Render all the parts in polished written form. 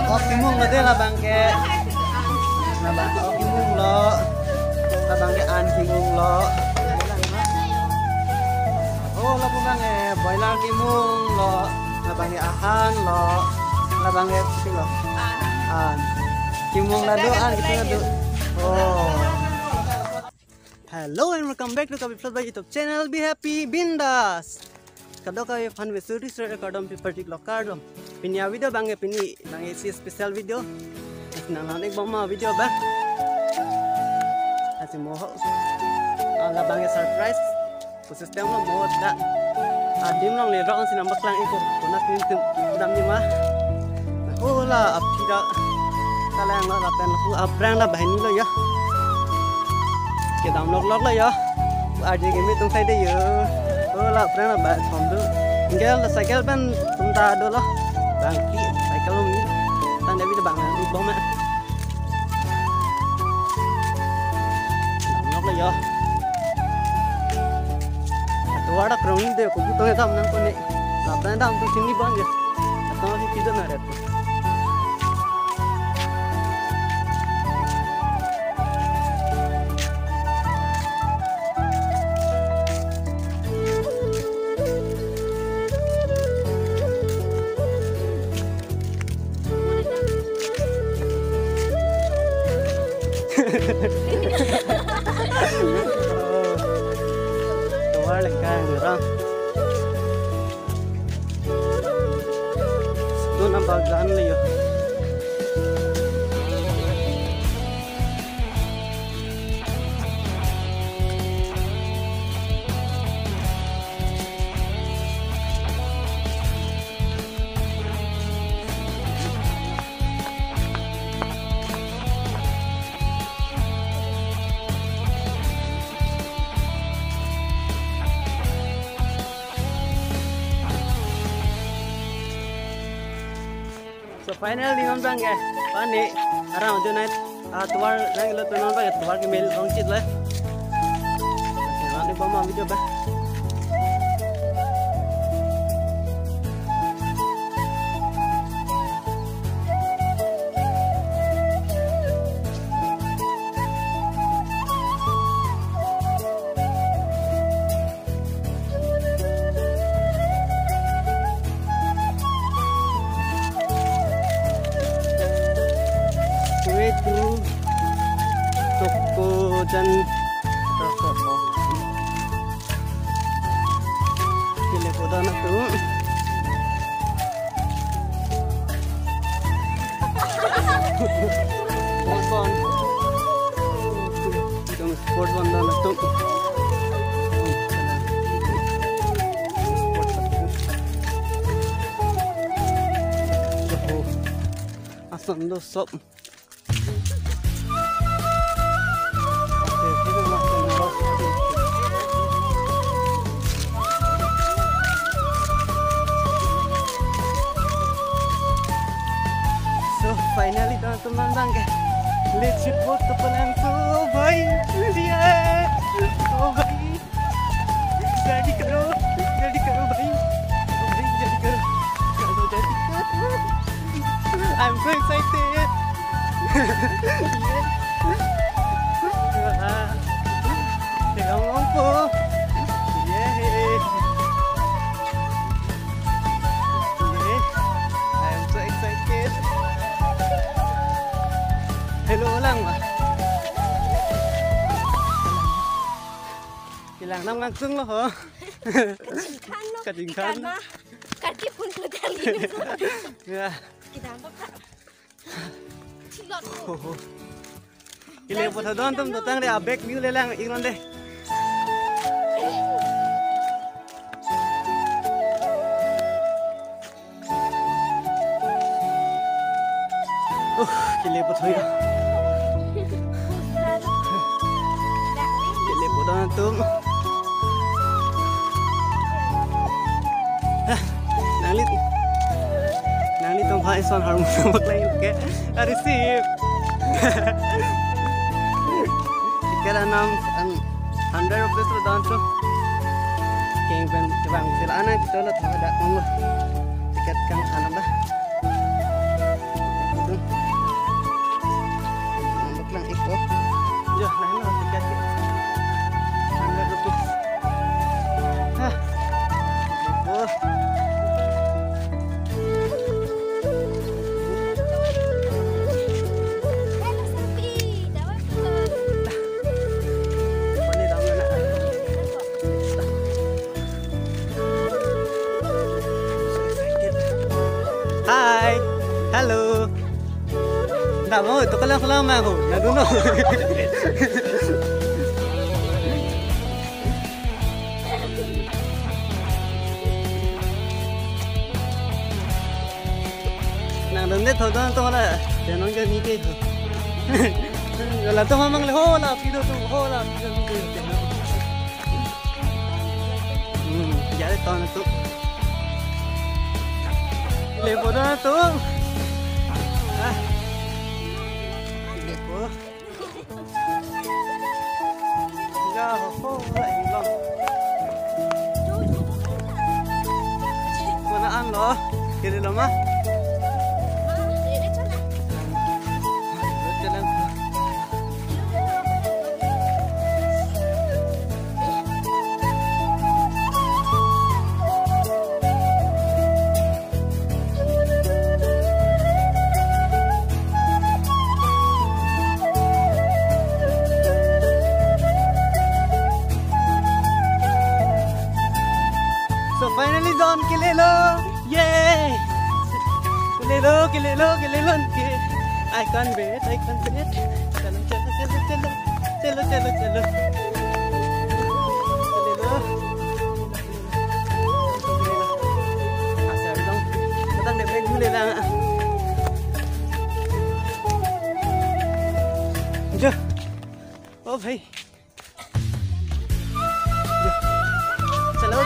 Okimung lo deh lah bangke. Nah bang okimung lo. Lah bangke anjingung lo. Oh lo pun bangke boiler kimung lo. Lah bangke ahan lo. Lah bangke sih lo. An. Kimung lah doan gitu lah do. Oh. Hello and welcome back to Kavi Plus by YouTube channel. Be happy, bindas. Kado kayo fan besuri sur kadom particular cardom. Pinya video bangge pini bangge si special video. Nang ek bama video ba. Asi moho. Ala bangge surprise. Kusistem lo moho da. Adim long le rong sinam baklang iko. Kuna tin dam ni ma. Hola apira. Kalang la pen ku abrang la bahini lo ya. Ke dam lok la ya. Aje ke mi tung sai de yo. Lah pernah bahas komdo, enggak cycle ban tunta do lah, bangki cycle ni, tanda bisa bangun di bawah mana, nak lah ya, tu ada kerong deh, aku butuh yang nang kone, lah pernah dah untuk sini bang ya, atau masih tidak ada tu. Tuar lengkang orang. Itu nampak gan leh. So finally on bang ya, pani arang udah naik tuar nang lo tuan bang ya tuar ke mil rongcit lah. Nanti bawa video bah. Itu toko dan toko kile poda na tu bon itu sport banda na tu asan do sop. Finally teman-teman bangke let's shoot foto pelan so baik dia so baik jadi kero baik jadi kero I'm so excited tengok ngompo I'm so excited. Hello lang ba? Kailangan nang langsung lo ho. Kadingkan. Kaki pun kali. Ya. Kita apa kak? Cilok. Kile potha don tum datang le abek view le lang ingron de. Kile potha ya. Kile potha tum. Nanglit tum bhai son harmu baklai ke. Receive. Kira nam 100 rupees lo dan tu. Keng ben bang sila ana kita lo thada mong tiket kang ana ba. Nak mau tu kalau lama aku. Nak dulu. Nang dende thôi tu là để nó cái gì thế. Rồi là tôi mang lại hô là phi đâu tu hô là phi đâu tu. Giá đấy to là tu. Lấy bộ đó tu. Lấy bộ. Ra hô lại lòng. Mana ăn lo? Cái gì đó mà? So finally done, Kilelo! Yay! Kilelo! I can't wait. Chalo. Kilelo! Sabi lang, matang debeg mo nila. Jo! Oh, bhai! Chalo!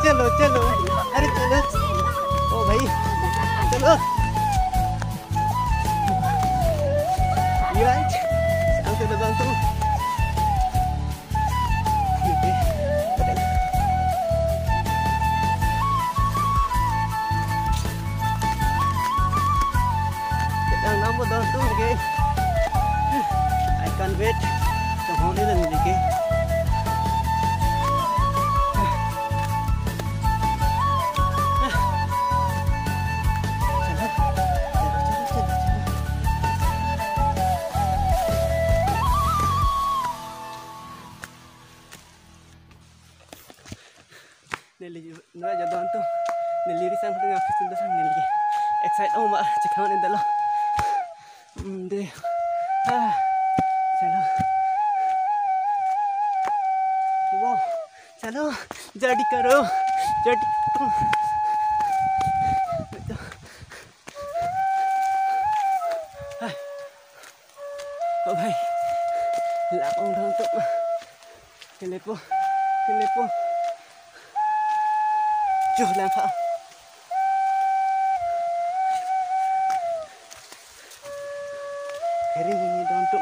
चलो अरे चलो ओ भाई चलो you right sampai depan tuh kita nambah doang tuh okay I can't wait to hold it and okay Nela jadon tu nelirisan tu ngah fisun tu sang nelgi excited oh mak cakap ni dalam deh चलो wow चलो जल्दी करो oh भाई lapang dah untuk kelepo Jom lampak. Kering ini dah untuk.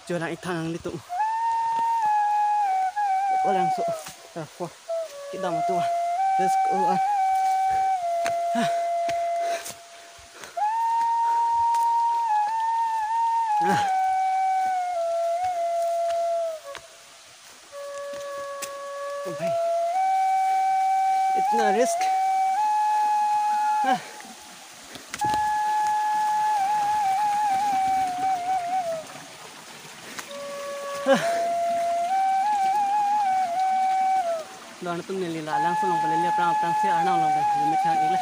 Jom nak ikang ni tu. Orang so, apa? Kita mau tu. Let's go on. Oh भाई इतना risk Doon tuh nilila langsung lang pala liya prang siya arnaw lang ba limit hang ila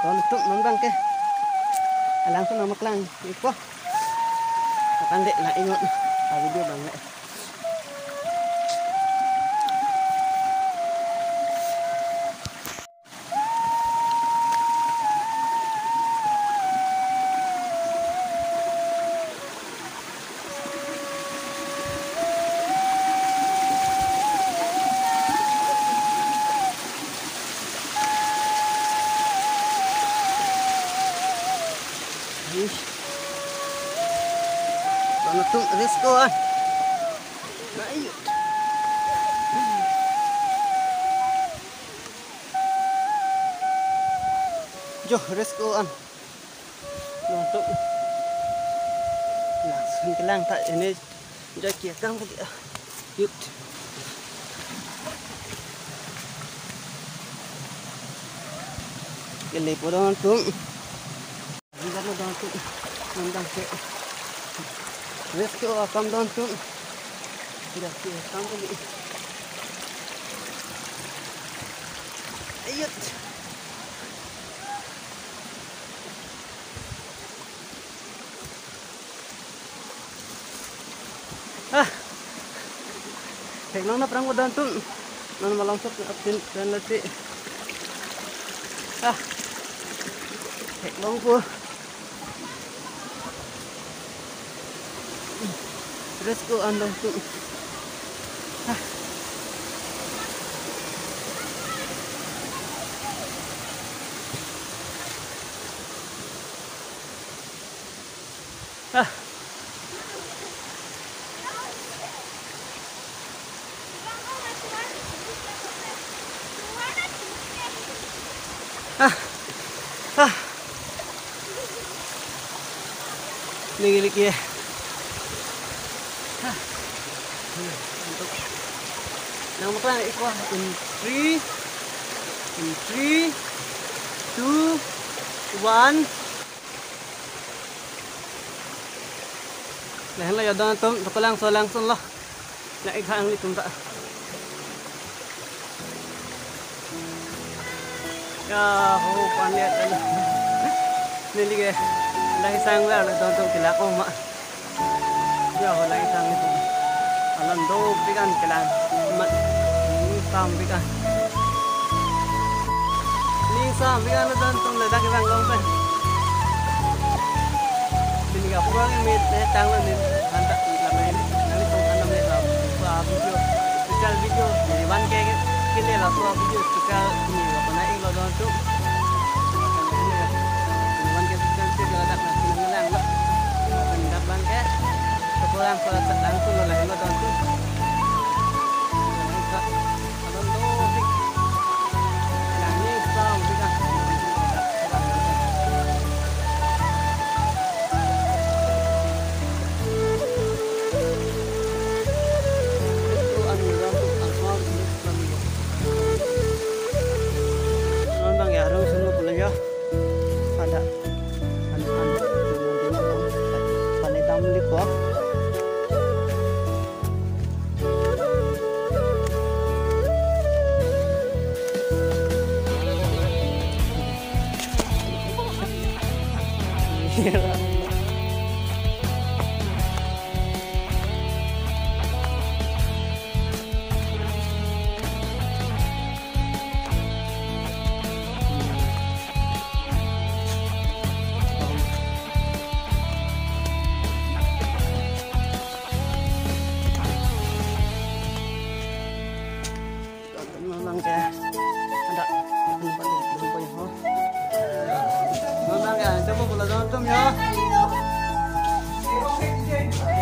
Doon tuh nonton ke langsung nama kelang iko pandai nak ingat video banget let's go on. Ayo. Jo, let's go on. Untuk langsung ke lang tak ini dah kira kan dia. Yuk. Kali podon tu. Kita podon tu. Nandang ke. Let's go come down to. Tidak kira kan dia. Ayo. Thầy nó nắp răng vào đơn tụng nó mà lòng sắp ập trên là chị thầy nó vô let's go on đơn tụng Lagi ya. Untuk nama pelan ikut in 3, 2, 1. Nah, lah ya dan tum langsung lah. Nak ikut yang itu tak. Ya, oh pandai kan. Ni lagi. Lagi sang lah, tonton kelak mak. Ya, lagi sang itu. Alam do pikan kelak mat. Sam pikan. Ni sam pikan tonton le dak bang long pen. Ini gak pulang ini tang lah ni. Anda lama ini. Nanti tong anda ni lah. Buat video. Ni one ke kini lah buat video sekal ni. Apa nak ikut tonton. Pulang langsung lah yang nonton tu. Nonton tu, yang ni sound juga. Itu anu semua nonton ya harus semua pulang ya. Ada paling tamu lipok. Coba bola nonton ya.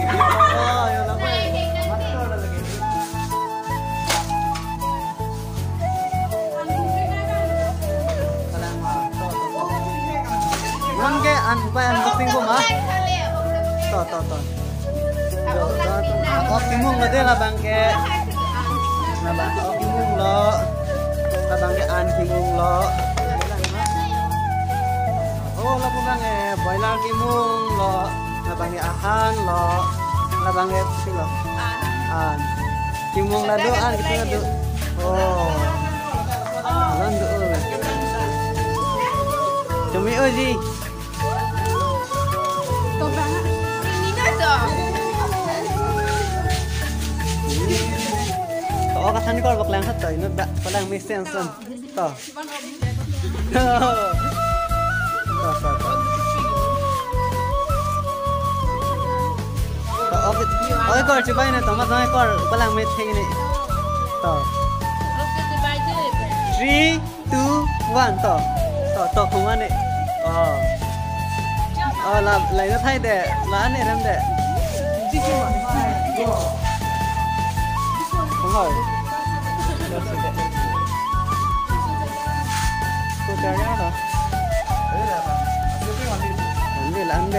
Oh, ya lama. Masuk ada lagi. Salam mah. Mangke an payan booking ko mah. To. Oh, timung ngade lah bangke. Nah, bang, oh timung lo. Lah bangke an timung lo. Oh, lapu bangke boiler timung lo. Lah bangke ahan lo. Lah bangke sih lo. An. Timung lado an gitu lado. Oh. Lando. Cumi oji. Oh, katanya kalau bakal yang satu, ini tak paling make sense kan? Toh. Oh, kalau coba ini, toh, mas kalau paling make sense ini. Toh. 3, 2, 1, toh. Toh, kumana nih? Oh. Oh, lah, lainnya thay deh, lah aneh ram deh. Đúng rồi. Cô chơi nhá rồi. Anh đi.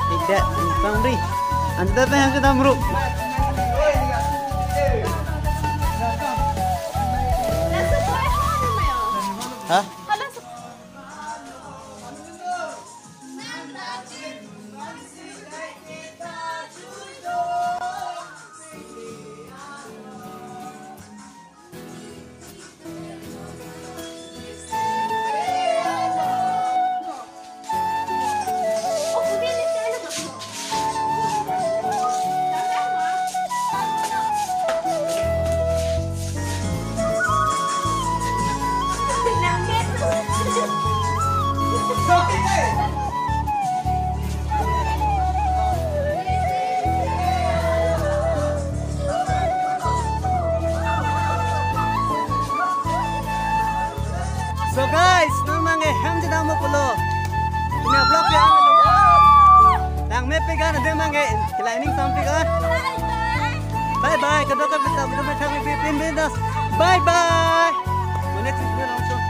Tidak, bang Ri. Anda apa yang kita meruk? Hah? So guys, namanya Hamdi Damo Polo. Ini vlog ya. Yang me pegang ada mangai climbing sampai kan. Bye bye. Kedua kita bertemu di Bye bye. Next video langsung.